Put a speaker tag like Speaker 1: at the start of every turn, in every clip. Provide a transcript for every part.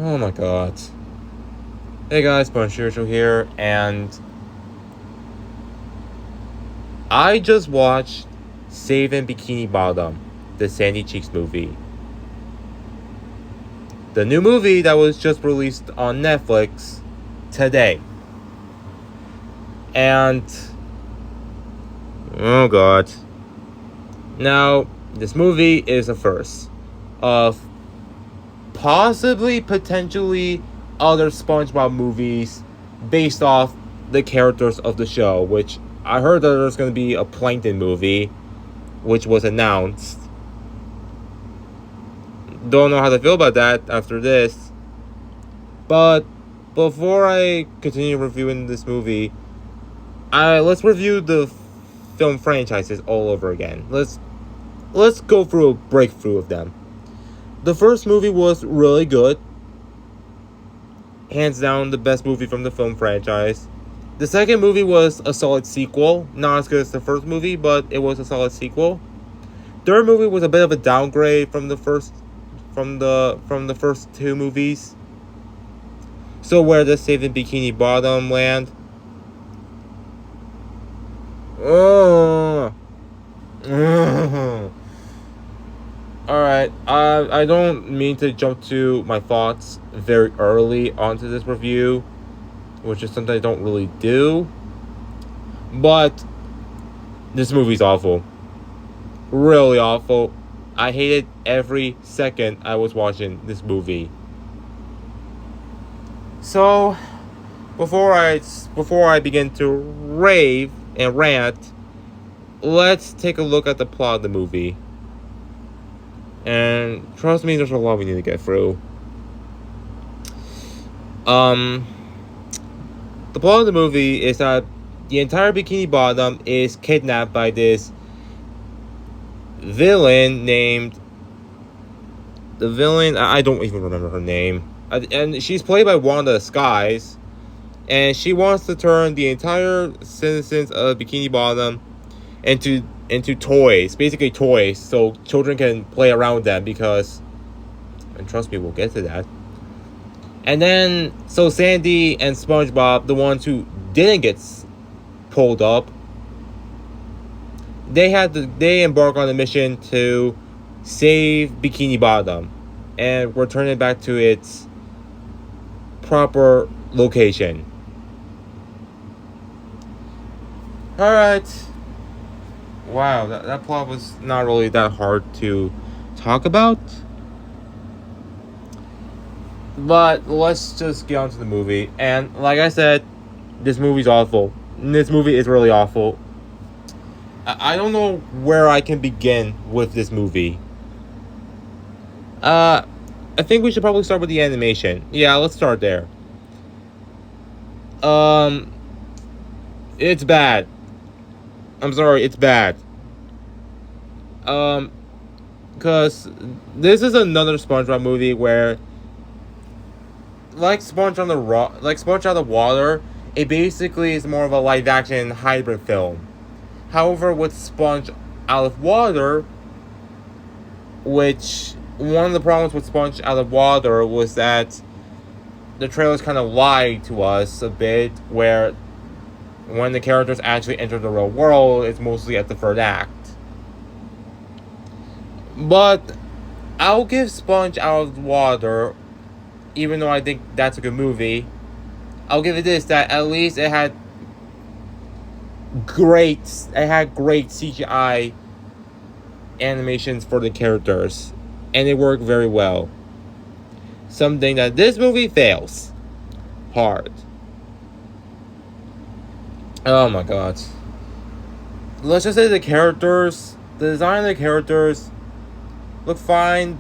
Speaker 1: Oh my god. Hey guys, Bonshircho here, and I just watched Saving Bikini Bottom, the Sandy Cheeks movie. The new movie that was just released on Netflix today. And oh god. Now, this movie is a first of potentially other SpongeBob movies based off the characters of the show, which I heard that there's going to be a Plankton movie, which was announced. Don't know how to feel about that after this. But before I continue reviewing this movie, let's review the film franchises all over again. Let's go through a breakthrough of them. The first movie was really good. Hands down, the best movie from the film franchise. The second movie was a solid sequel. Not as good as the first movie, but it was a solid sequel. Third movie was a bit of a downgrade from the first two movies. So where does Saving Bikini Bottom land? Alright, I don't mean to jump to my thoughts very early onto this review, which is something I don't really do. But this movie's awful. Really awful. I hated every second I was watching this movie. So, before I begin to rave and rant, let's take a look at the plot of the movie. And trust me, there's a lot we need to get through. The plot of the movie is that the entire Bikini Bottom is kidnapped by this villain named... The villain, I don't even remember her name. And she's played by Wanda Skies. And she wants to turn the entire citizens of Bikini Bottom into toys, basically toys, so children can play around them because, and trust me, we'll get to that. And then, so Sandy and SpongeBob, the ones who didn't get pulled up, they embark on a mission to save Bikini Bottom and return it back to its proper location. Alright. Wow, that plot was not really that hard to talk about. But let's just get on to the movie. And like I said, this movie's awful. This movie is really awful. I don't know where I can begin with this movie. I think we should probably start with the animation. Yeah, let's start there. It's bad. I'm sorry, it's bad. Because this is another SpongeBob movie where, like Sponge out of the Water, it basically is more of a live-action hybrid film. However, with Sponge Out of Water, which one of the problems with Sponge Out of Water was that the trailers kind of lied to us a bit, where when the characters actually enter the real world, it's mostly at the third act. But I'll give Sponge Out of Water, even though I think that's a good movie, I'll give it this, that at least it had great CGI animations for the characters, and it worked very well. Something that this movie fails hard. Oh my god. Let's just say the design of the characters look fine.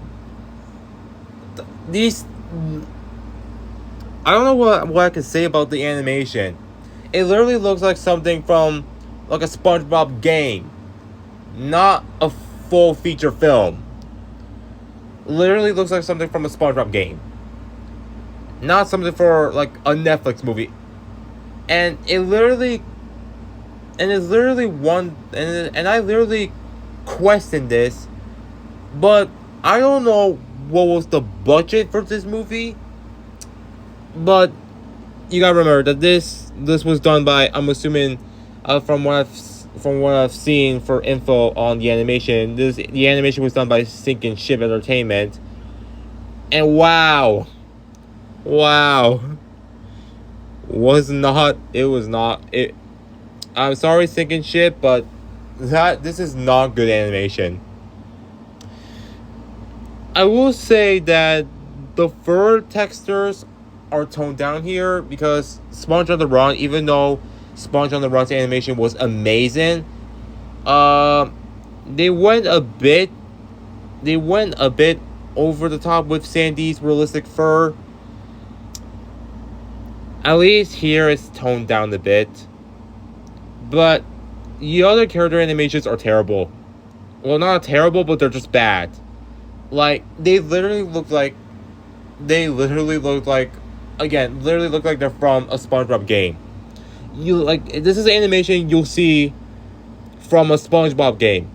Speaker 1: I don't know what I can say about the animation. It literally looks like something from like a SpongeBob game, not a full feature film. Literally looks like something from a SpongeBob game, not something for like a Netflix movie. And I literally questioned this, but I don't know what was the budget for this movie, But you gotta remember that this was done by, I'm assuming, from what I've seen for info on the animation, the animation was done by Sinking Ship Entertainment, and wow, it was not it. I'm sorry, Sinking Ship, but this is not good animation. I will say that the fur textures are toned down here because Sponge on the Run, even though Sponge on the Run's animation was amazing, uh, they went a bit over the top with Sandy's realistic fur. At least here it's toned down a bit, but the other character animations are terrible. Well, not terrible, but they're just bad. Like they literally look like they're from a SpongeBob game. This is animation you'll see from a SpongeBob game,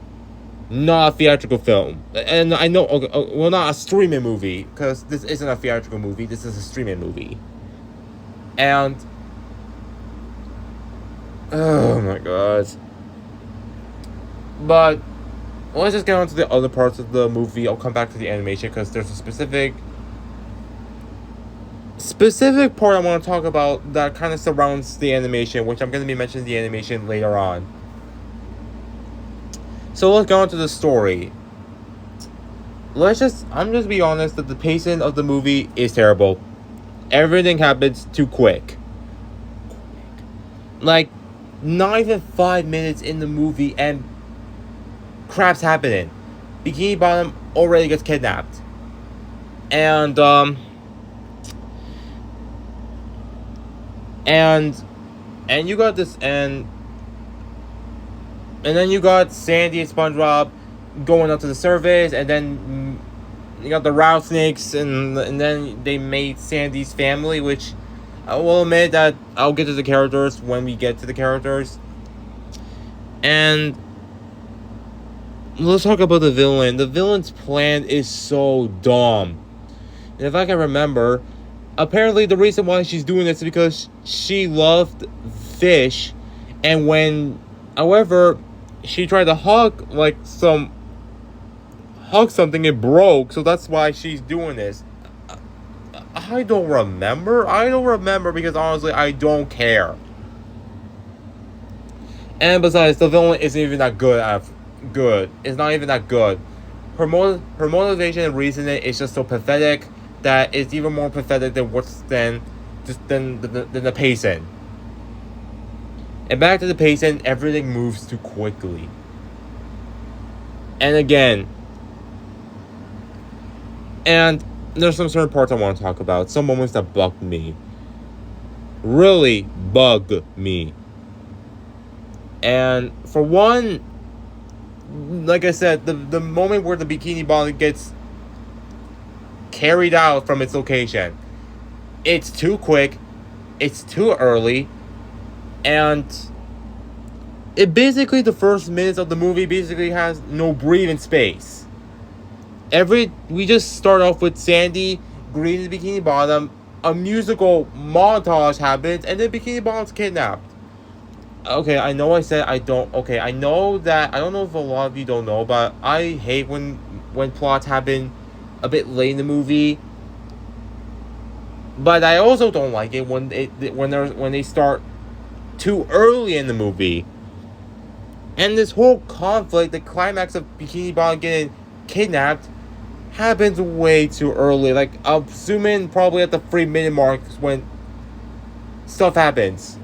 Speaker 1: not a theatrical film. And I know, okay, well, not a streaming movie, because this isn't a theatrical movie. This is a streaming movie. And oh my god. But let's just get on to the other parts of the movie. I'll come back to the animation because there's a specific part I want to talk about that kind of surrounds the animation, which I'm going to be mentioning the animation later on. So let's go on to the story. I'm just be honest that the pacing of the movie is terrible. Everything happens too quick. Like, not even 5 minutes in the movie and crap's happening. Bikini Bottom already gets kidnapped. And you got this, and then you got Sandy and SpongeBob going up to the surface, and then you got the rattlesnakes, and then they made Sandy's family, which I will admit that I'll get to the characters when we get to the characters. And let's talk about the villain. The villain's plan is so dumb. And if I can remember, apparently the reason why she's doing this is because she loved fish, and however, she tried to hug something, it broke, so that's why she's doing this. I don't remember because honestly, I don't care. And besides, the villain isn't even that good. It's not even that good. Her motivation and reasoning is just so pathetic that it's even more pathetic than the pacing. And back to the pacing, everything moves too quickly. And again, and there's some certain parts I want to talk about. Some moments that bugged me. Really bug me. And for one, like I said, the moment where the Bikini Bottom gets carried out from its location, it's too quick, it's too early, and it basically, the first minutes of the movie basically has no breathing space. We just start off with Sandy greeting the Bikini Bottom, a musical montage happens, and then Bikini Bottom's kidnapped. Okay, I know I said I don't. Okay, I know that. I don't know if a lot of you don't know, but I hate when plots happen a bit late in the movie. But I also don't like it when they start too early in the movie. And this whole conflict, the climax of Bikini Bottom getting kidnapped, happens way too early. Like, I'm assuming probably at the 3-minute mark when stuff happens.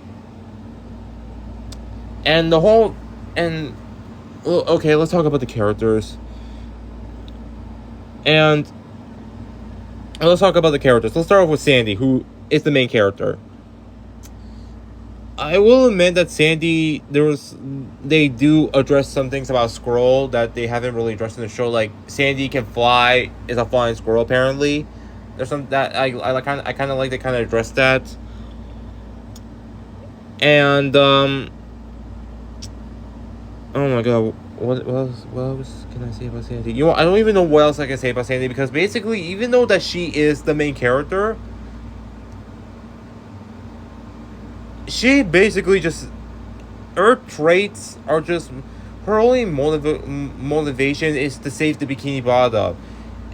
Speaker 1: And okay, let's talk about the characters. And let's talk about the characters. Let's start off with Sandy, who is the main character. I will admit that Sandy, they do address some things about Squirrel that they haven't really addressed in the show. Like, Sandy can fly, is a flying squirrel apparently. There's some that I kind of like. They kind of address that. And oh my god, what else can I say about Sandy? You know, I don't even know what else I can say about Sandy, because basically, even though that she is the main character, she basically just, her traits are just, her only motivation is to save the Bikini Bottom,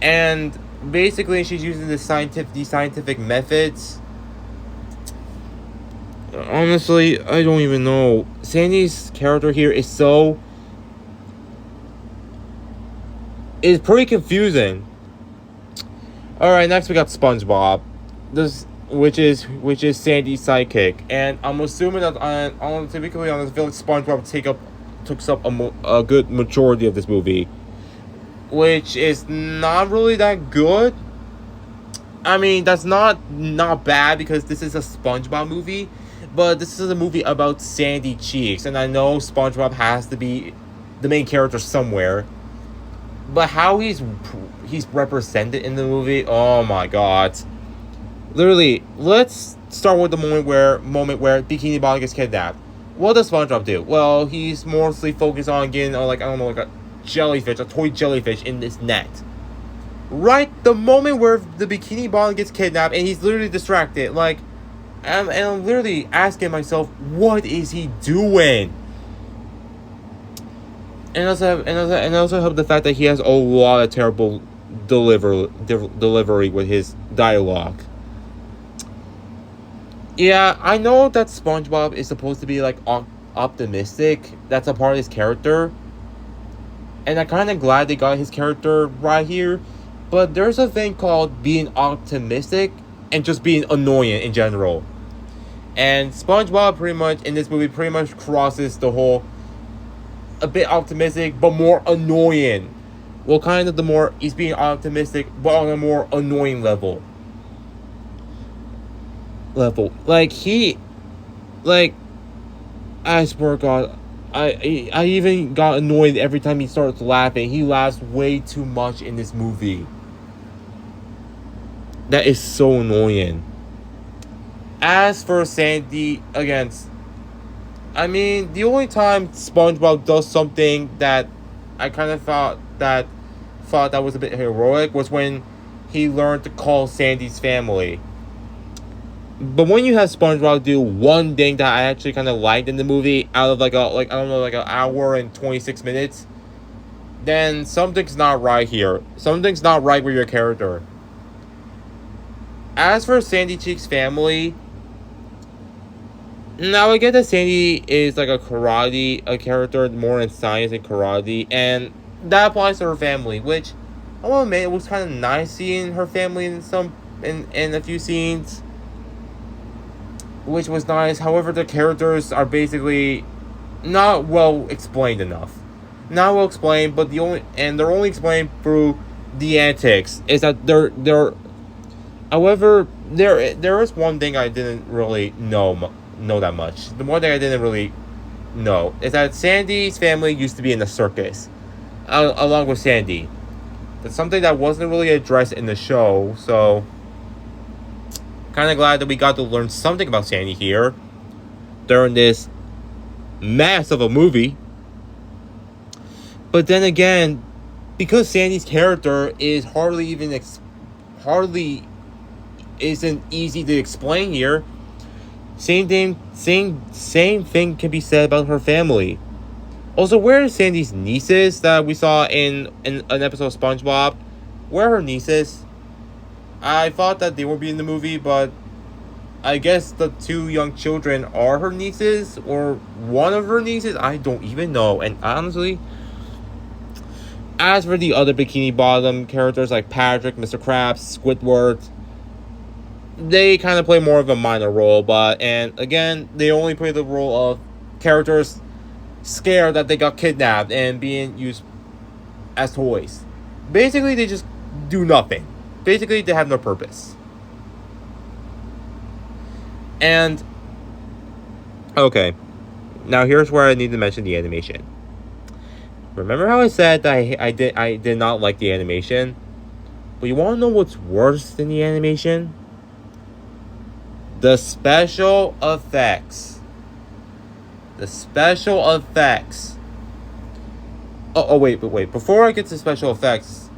Speaker 1: and basically she's using these scientific methods. Honestly, I don't even know. Sandy's character here is pretty confusing. All right, next we got SpongeBob, which is Sandy's sidekick, and I'm assuming that typically on this village, SpongeBob took up a good majority of this movie, which is not really that good. I mean, that's not bad because this is a SpongeBob movie, but this is a movie about Sandy Cheeks, and I know SpongeBob has to be the main character somewhere. But how he's represented in the movie, oh my god! Literally, let's start with the moment where Bikini Bottom gets kidnapped. What does SpongeBob do? Well, he's mostly focused on getting like a jellyfish, a toy jellyfish in this net. Right, the moment where the Bikini Bottom gets kidnapped and he's literally distracted, like, and I'm literally asking myself, what is he doing? And also have the fact that he has a lot of terrible delivery with his dialogue. Yeah, I know that SpongeBob is supposed to be like optimistic. That's a part of his character, and I'm kind of glad they got his character right here. But there's a thing called being optimistic and just being annoying in general. And SpongeBob pretty much in this movie pretty much crosses the whole a bit optimistic but more annoying. Well, kind of the more he's being optimistic but on a more annoying level. Like I swear to God, I even got annoyed every time he starts laughing. He laughs way too much in this movie. That is so annoying. As for Sandy, again, I mean, the only time SpongeBob does something that I kind of thought that was a bit heroic was when he learned to call Sandy's family. But when you have SpongeBob do one thing that I actually kind of liked in the movie out of like an hour and 26 minutes, then something's not right here. Something's not right with your character. As for Sandy Cheeks' family, now I get that Sandy is like a character more in science and karate, and that applies to her family, which I want to admit it was kind of nice seeing her family in a few scenes, which was nice. However, the characters are basically not well explained enough. Not well explained, but they're only explained through the antics. Is that they're. However, there is one thing I didn't really know that much. The one thing I didn't really know is that Sandy's family used to be in the circus, along with Sandy. That's something that wasn't really addressed in the show, so kind of glad that we got to learn something about Sandy here during this mess of a movie. But then again, because Sandy's character is hardly isn't easy to explain here, same thing can be said about her family. Also, where are Sandy's nieces that we saw in an episode of SpongeBob? Where are her nieces? I thought that they would be in the movie, but I guess the two young children are her nieces, or one of her nieces. I don't even know. And honestly, as for the other Bikini Bottom characters like Patrick, Mr. Krabs, Squidward, they kind of play more of a minor role, and again, they only play the role of characters scared that they got kidnapped and being used as toys. Basically, they just do nothing. Basically, they have no purpose. And okay, now here's where I need to mention the animation. Remember how I said that I did not like the animation? But you want to know what's worse than the animation? The special effects. The special effects. Wait. Before I get to special effects,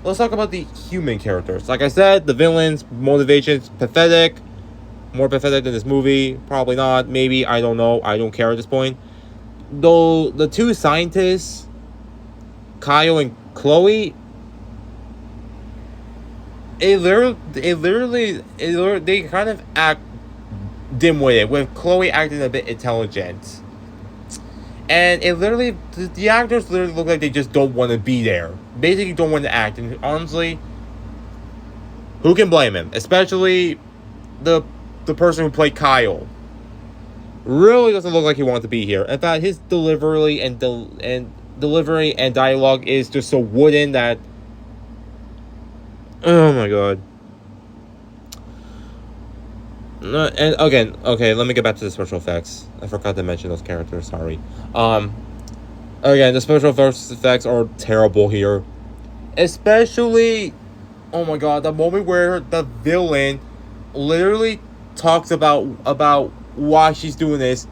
Speaker 1: let's talk about the human characters. Like I said, the villain's motivation's pathetic. more pathetic than this movie? Probably not. Maybe. I don't know. I don't care at this point. Though the two scientists, Kyle and Chloe, they kind of act dim-witted, with Chloe acting a bit intelligent. And the actors literally look like they just don't want to be there. Basically don't want to act. And honestly, who can blame him? Especially the person who played Kyle. Really doesn't look like he wanted to be here. In fact, his delivery and dialogue is just so wooden that, oh my god. And again, okay, let me get back to the special effects. I forgot to mention those characters, sorry. Again, the special effects are terrible here. Especially, oh my god, the moment where the villain literally talks about why she's doing this.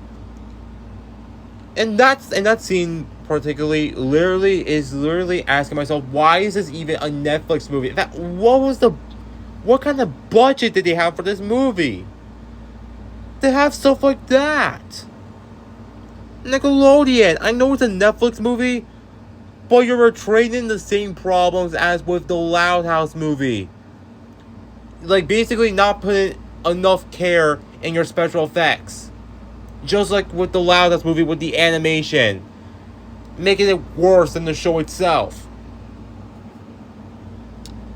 Speaker 1: And that scene particularly is asking myself, why is this even a Netflix movie? In fact, what kind of budget did they have for this movie? They have stuff like that. Nickelodeon, I know it's a Netflix movie, but you're trading the same problems as with the Loud House movie. Like, basically not putting enough care in your special effects. Just like with the Loud House movie with the animation. Making it worse than the show itself.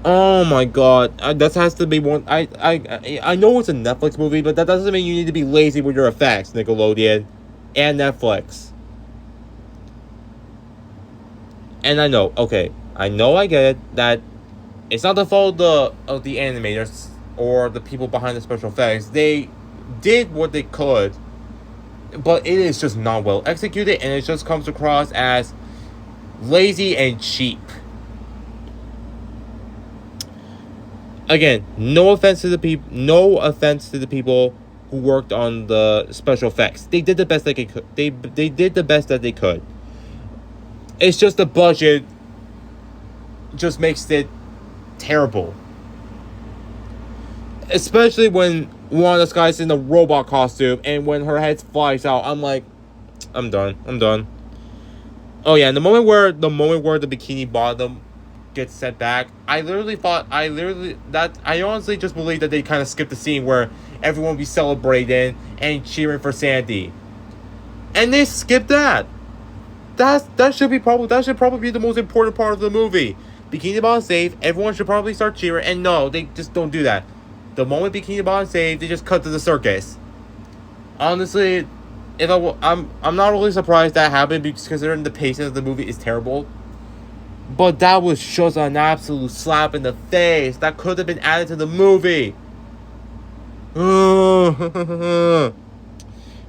Speaker 1: Oh my god, that has to be one. I know it's a Netflix movie, but that doesn't mean you need to be lazy with your effects, Nickelodeon and Netflix. And I know I get it, that it's not the fault of the animators or the people behind the special effects. They did what they could, but it is just not well executed, and it just comes across as lazy and cheap. Again, no offense to the people who worked on the special effects. They did the best they could. They did the best that they could. It's just the budget just makes it terrible. Especially when one of the guys in the robot costume, and when her head flies out, I'm like, I'm done. Oh yeah, and the moment where the Bikini Bottom gets set back, I honestly just believe that they kind of skipped the scene where everyone will be celebrating and cheering for Sandy, and they skipped that. That should probably be the most important part of the movie. Bikini Bottom safe, everyone should probably start cheering, and no, they just don't do that. The moment Bikini Bottom saved, they just cut to the circus. Honestly, I'm not really surprised that happened, because considering the pacing of the movie is terrible. But that was just an absolute slap in the face. That could have been added to the movie.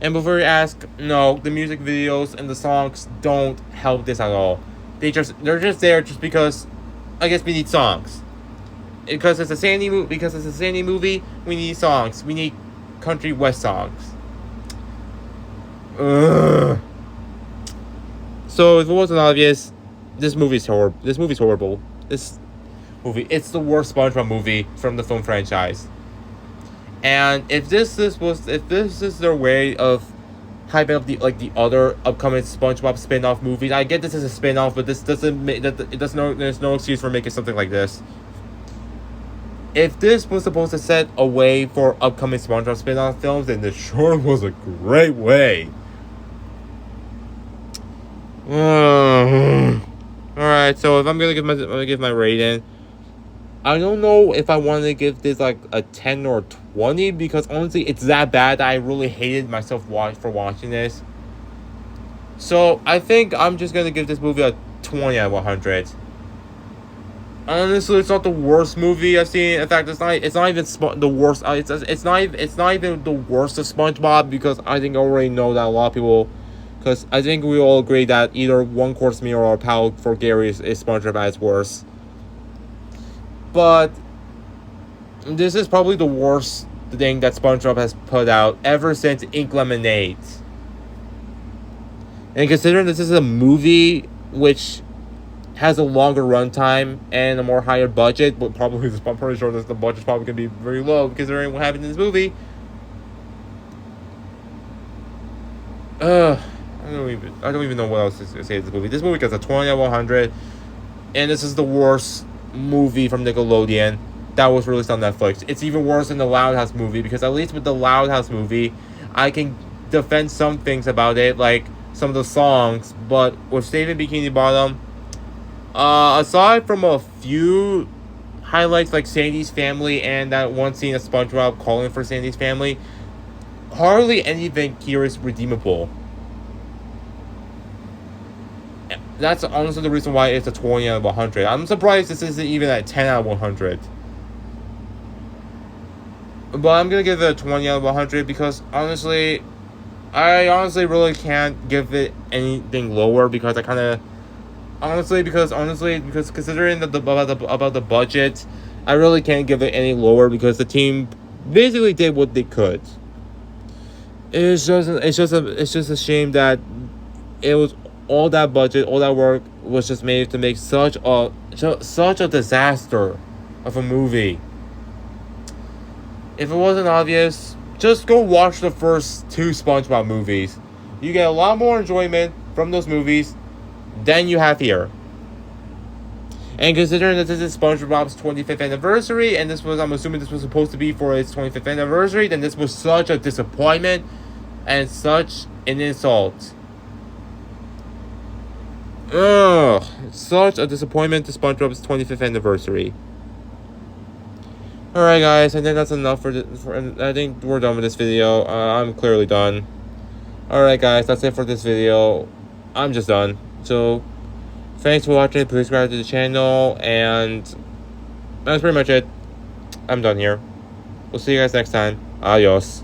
Speaker 1: And before you ask, no, the music videos and the songs don't help this at all. They're just there just because I guess we need songs. Because it's a Sandy movie, we need songs. We need country west songs. So if it wasn't obvious, this movie's horrible. This movie, it's the worst SpongeBob movie from the film franchise. And if this is their way of hyping up the other upcoming SpongeBob spin-off movies, I get this is a spin-off, but this doesn't make that there's no excuse for making something like this. If this was supposed to set a way for upcoming SpongeBob spin-off films, then this sure was a great way. Alright, so if I'm gonna give my rating, I don't know if I want to give this like a 10 or 20, because honestly it's that bad that I really hated myself for watching this. So I think I'm just gonna give this movie a 20 out of 100. Honestly, it's not the worst movie I've seen. In fact, it's not even the worst. It's not even the worst of SpongeBob, because I think I already know that a lot of people. Because I think we all agree that either One Course Meal or Pal for Gary is SpongeBob at its worst. But this is probably the worst thing that SpongeBob has put out ever since Ink Lemonade. And considering this is a movie which has a longer runtime and a more higher budget, but I'm pretty sure that the budget's probably going to be very low considering what happened in this movie. I don't even know what else to say. This movie. This movie gets a 20 out of 100, and this is the worst movie from Nickelodeon that was released on Netflix. It's even worse than the Loud House movie, because at least with the Loud House movie, I can defend some things about it, like some of the songs. But with Saving Bikini Bottom, aside from a few highlights like Sandy's family and that one scene of SpongeBob calling for Sandy's family, hardly anything here is redeemable. That's honestly the reason why it's a 20 out of 100. I'm surprised this isn't even at 10 out of 100. But I'm gonna give it a 20 out of 100 because I honestly really can't give it anything lower, because I kind of because considering about the budget, I really can't give it any lower, because the team basically did what they could. It's just a shame that it was all that budget, all that work was just made to make such a disaster of a movie. If it wasn't obvious, just go watch the first 2 SpongeBob movies. You get a lot more enjoyment from those movies than you have here. And considering that this is SpongeBob's 25th anniversary, and I'm assuming this was supposed to be for its 25th anniversary, then this was such a disappointment and such an insult. Ugh, such a disappointment to SpongeBob's 25th anniversary. Alright guys, I think that's enough I think we're done with this video. I'm clearly done. Alright guys, that's it for this video. I'm just done. So, thanks for watching. Please subscribe to the channel, and that's pretty much it. I'm done here. We'll see you guys next time. Adios.